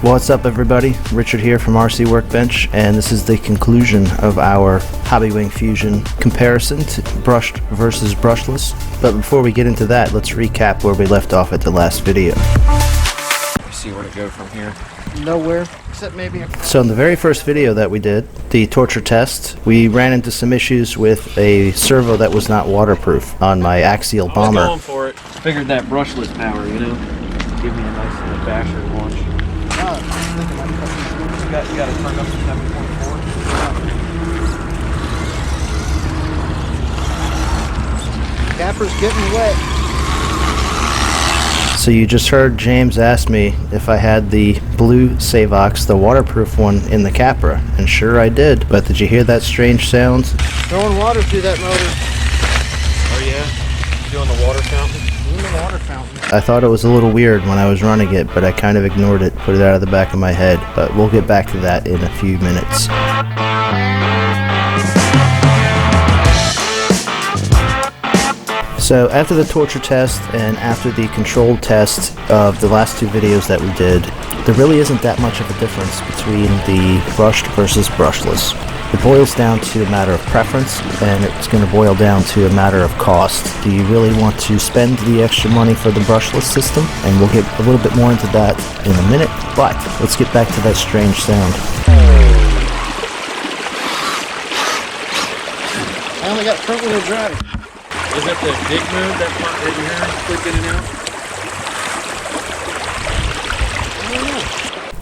What's up, everybody? Richard here from RC Workbench, and this is the conclusion of our HobbyWing Fusion comparison to brushed versus brushless. But before we get into that, let's recap where we left off at the last video. You see where to go from here? Nowhere, except maybe. So in the very first video that we did, the torture test, we ran into some issues with a servo that was not waterproof on my Axial bomber. I was going for it. Figured that brushless power, you know, give me a nice little basher launch. You got to turn up to 7.4. Capper's getting wet. So you just heard James ask me if I had the blue Savox, the waterproof one, in the Capra, and sure I did. But did you hear that strange sound? Throwing water through that motor. Oh yeah? You doing the water fountain? Doing the water fountain. I thought it was a little weird when I was running it, but I kind of ignored it, put it out of the back of my head. But we'll get back to that in a few minutes. So after the torture test and after the controlled test of the last two videos that we did, there really isn't that much of a difference between the brushed versus brushless. It boils down to a matter of preference, and it's going to boil down to a matter of cost. Do you really want to spend the extra money for the brushless system? And we'll get a little bit more into that in a minute, but let's get back to that strange sound. I only got front wheel drive. Is that the dig mode that you're hearing click in and out? I don't know.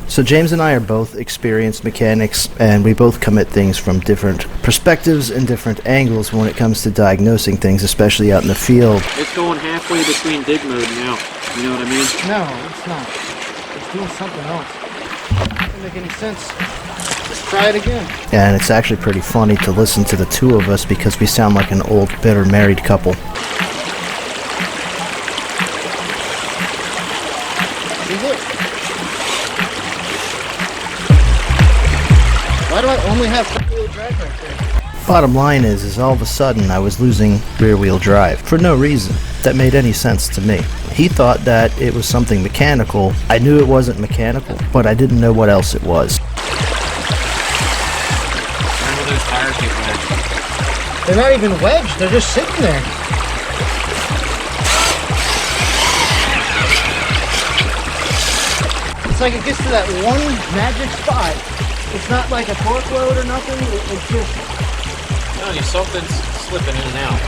So James and I are both experienced mechanics, and we both come at things from different perspectives and different angles when it comes to diagnosing things, especially out in the field. It's going halfway between dig mode now. You know what I mean? No, it's not. It's doing something else. It doesn't make any sense. Let's try it again. And it's actually pretty funny to listen to the two of us because we sound like an old, bitter married couple. See, look. Why do I only have front wheel drive right there? Bottom line is all of a sudden I was losing rear wheel drive for no reason that made any sense to me. He thought that it was something mechanical. I knew it wasn't mechanical, but I didn't know what else it was. Those tires get wedged. They're not even wedged, they're just sitting there. It's like it gets to that one magic spot. It's not like a torque load or nothing, it's just... No, something's slipping in and out.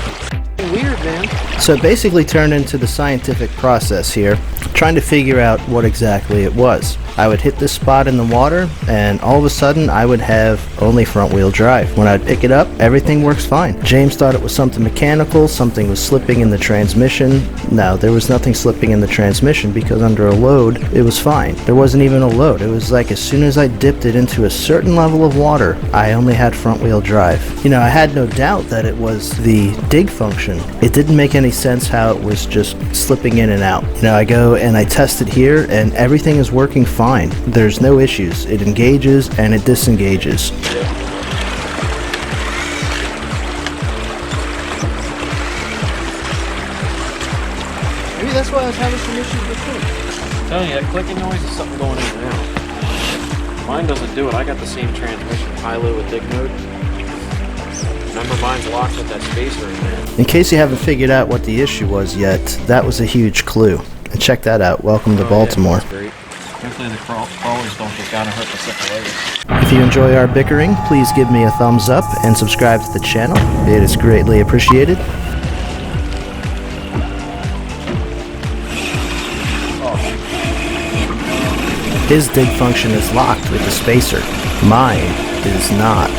Weird, man. So it basically turned into the scientific process here, trying to figure out what exactly it was. I would hit this spot in the water, and all of a sudden I would have only front wheel drive. When I'd pick it up, everything works fine. James thought it was something mechanical, something was slipping in the transmission. No, there was nothing slipping in the transmission because under a load, it was fine. There wasn't even a load. It was like as soon as I dipped it into a certain level of water, I only had front wheel drive. You know, I had no doubt that it was the dig function. It didn't make any sense how it was just slipping in and out. You know, I go and I test it here and everything is working fine. There's no issues. It engages and it disengages. Maybe that's why I was having some issues before. I'm telling you, that clicking noise is something going in and out. Mine doesn't do it. I got the same transmission, high-low with dig mode. Remember, mine's locked with that spacer in there. In case you haven't figured out what the issue was yet, that was a huge clue. And check that out. Welcome to Baltimore. Yeah, that's great. Hopefully the crawlers don't get down and hurt the separator. If you enjoy our bickering, please give me a thumbs up and subscribe to the channel. It is greatly appreciated. His dig function is locked with the spacer. Mine is not.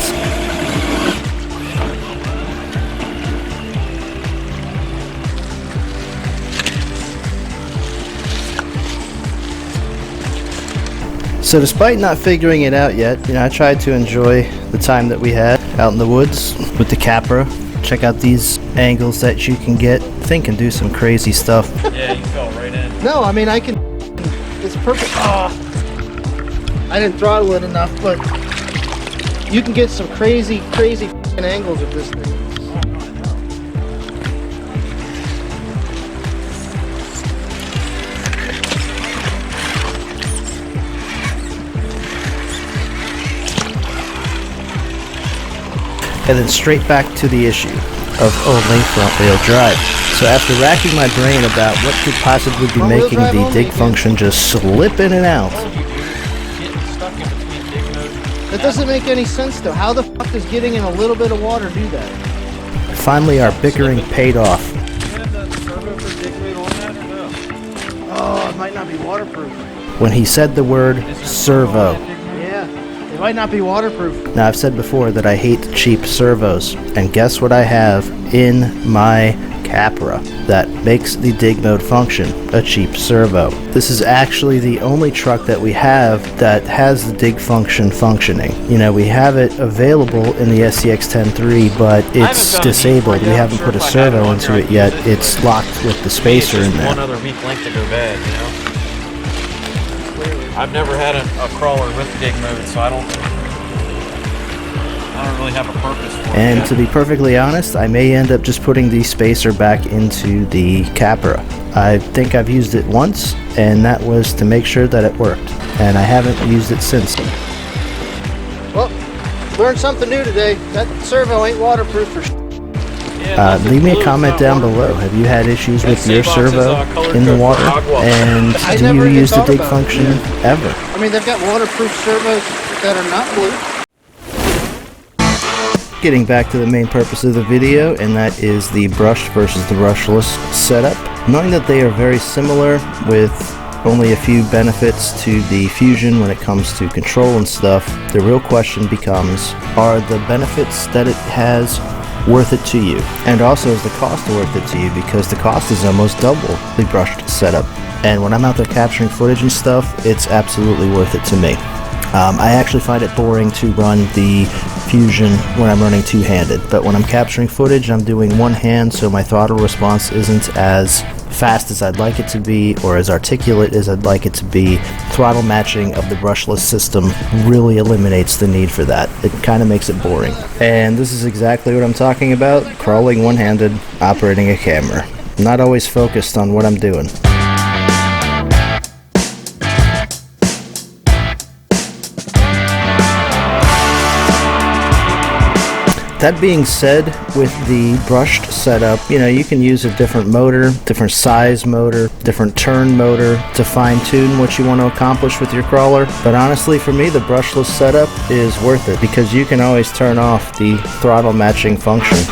So despite not figuring it out yet, you know, I tried to enjoy the time that we had out in the woods with the Capra. Check out these angles that you can get. I think and do some crazy stuff. Yeah, you fell right in. No, I mean, I can... It's perfect. Oh, I didn't throttle it enough, but you can get some crazy angles with this thing. And then straight back to the issue of only front-wheel drive. So after racking my brain about what could possibly be making the dig function just slip in and out, that doesn't make any sense though. How the fuck does getting in a little bit of water do that? finally our bickering paid off. Oh, it might not be waterproof. When he said the word servo. Yeah, it might not be waterproof. Now, I've said before that I hate cheap servos, and guess what I have in my Capra that makes the dig mode function? A cheap servo. This is actually the only truck that we have that has the dig function functioning. You know, we have it available in the SCX10III, but it's disabled. We haven't put a servo into it yet. It's locked with the spacer in there. One other weak link to go bad, you know? I've never had a crawler with dig mode, so I don't really have a purpose for it. And to be perfectly honest, I may end up just putting the spacer back into the Capra. I think I've used it once, and that was to make sure that it worked. And I haven't used it since. Well, learned something new today. That servo ain't waterproof for leave me a comment down below. Have you had issues with your servo in the water? And do you use the dig function ever? I mean, they've got waterproof servos that are not blue. Getting back to the main purpose of the video, and that is the brushed versus the brushless setup. Knowing that they are very similar with only a few benefits to the Fusion when it comes to control and stuff, the real question becomes, are the benefits that it has worth it to you? And also, is the cost worth it to you? Because the cost is almost double the brushed setup. And when I'm out there capturing footage and stuff, it's absolutely worth it to me. I actually find it boring to run the Fusion when I'm running two-handed, but when I'm capturing footage, I'm doing one hand, so my throttle response isn't as fast as I'd like it to be, or as articulate as I'd like it to be. Throttle matching of the brushless system really eliminates the need for that. It kind of makes it boring. And this is exactly what I'm talking about, crawling one-handed, operating a camera. I'm not always focused on what I'm doing. That being said, with the brushed setup, you know, you can use a different motor, different size motor, different turn motor to fine-tune what you want to accomplish with your crawler. But honestly, for me, the brushless setup is worth it because you can always turn off the throttle matching function. You're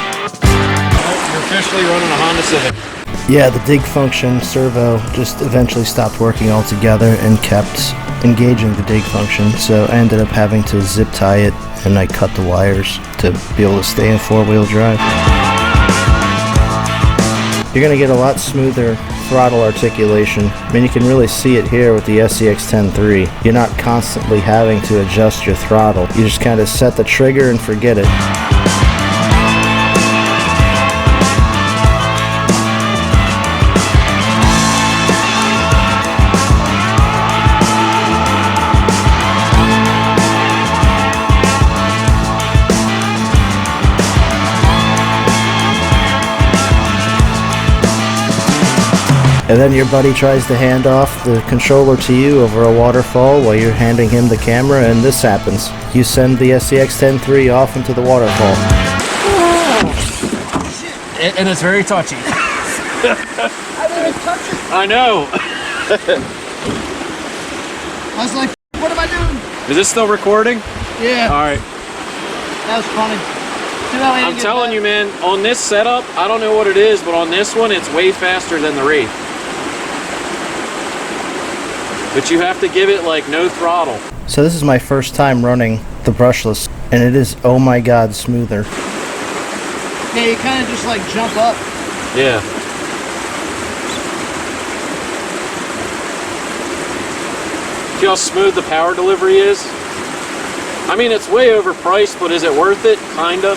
officially running a Honda Civic. Yeah, the dig function servo just eventually stopped working altogether and kept engaging the dig function, so I ended up having to zip tie it, and I cut the wires to be able to stay in four-wheel drive. You're going to get a lot smoother throttle articulation. I mean, you can really see it here with the SCX10III. You're not constantly having to adjust your throttle. You just kind of set the trigger and forget it. And then your buddy tries to hand off the controller to you over a waterfall while you're handing him the camera, and this happens. You send the SCX10III off into the waterfall. And it's very touchy. I didn't even touch it. I know. I was like, what am I doing? Is this still recording? Yeah. All right. That was funny. I'm telling you, man, on this setup, I don't know what it is, but on this one, it's way faster than the Wraith. But you have to give it like no throttle. So this is my first time running the brushless, and it is, oh my god, smoother. Yeah, you kind of just like jump up. Yeah. See how smooth the power delivery is? I mean, it's way overpriced, but is it worth it? Kinda.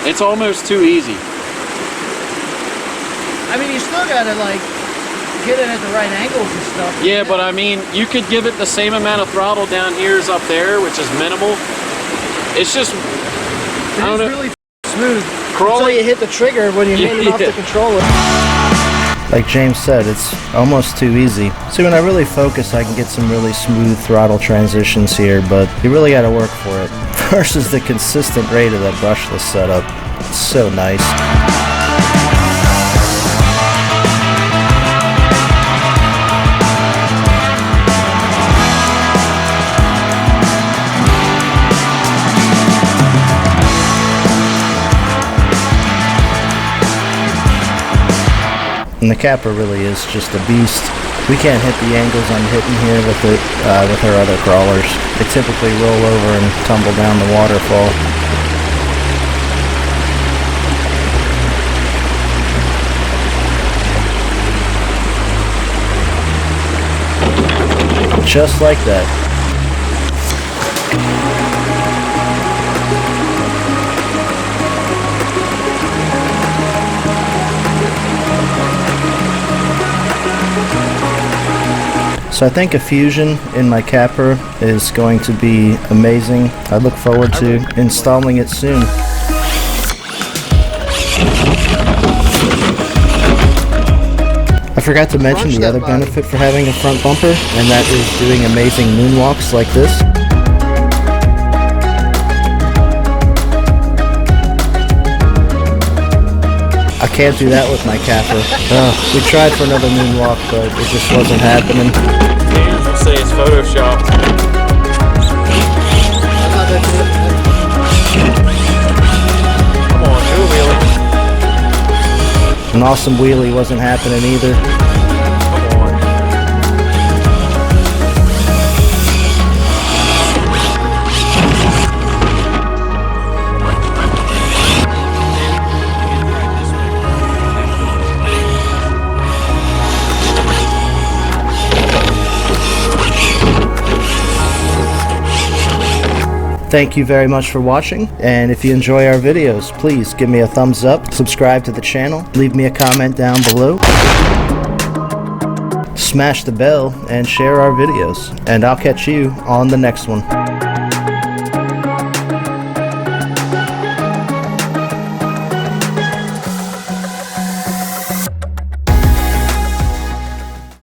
It's almost too easy. I mean, you still gotta like get it at the right angles and stuff. Yeah, but I mean, you could give it the same amount of throttle down here as up there, which is minimal. It's just, I don't know. Really smooth. Crawling. Until you hit the trigger when you're handing off the controller. Like James said, it's almost too easy. See, when I really focus, I can get some really smooth throttle transitions here, but you really got to work for it. Versus the consistent rate of that brushless setup. It's so nice. And the capper really is just a beast. We can't hit the angles I'm hitting here with it with our other crawlers. They typically roll over and tumble down the waterfall. Just like that. So I think a fusion in my capper is going to be amazing. I look forward to installing it soon. I forgot to mention the other benefit for having a front bumper, and that is doing amazing moonwalks like this. I can't do that with my capper. We tried for another moonwalk, but it just wasn't happening. I'll say it's Photoshop. Come on, do a wheelie. An awesome wheelie wasn't happening either. Come on. Thank you very much for watching, and if you enjoy our videos, please give me a thumbs up, subscribe to the channel, leave me a comment down below, smash the bell, and share our videos, and I'll catch you on the next one.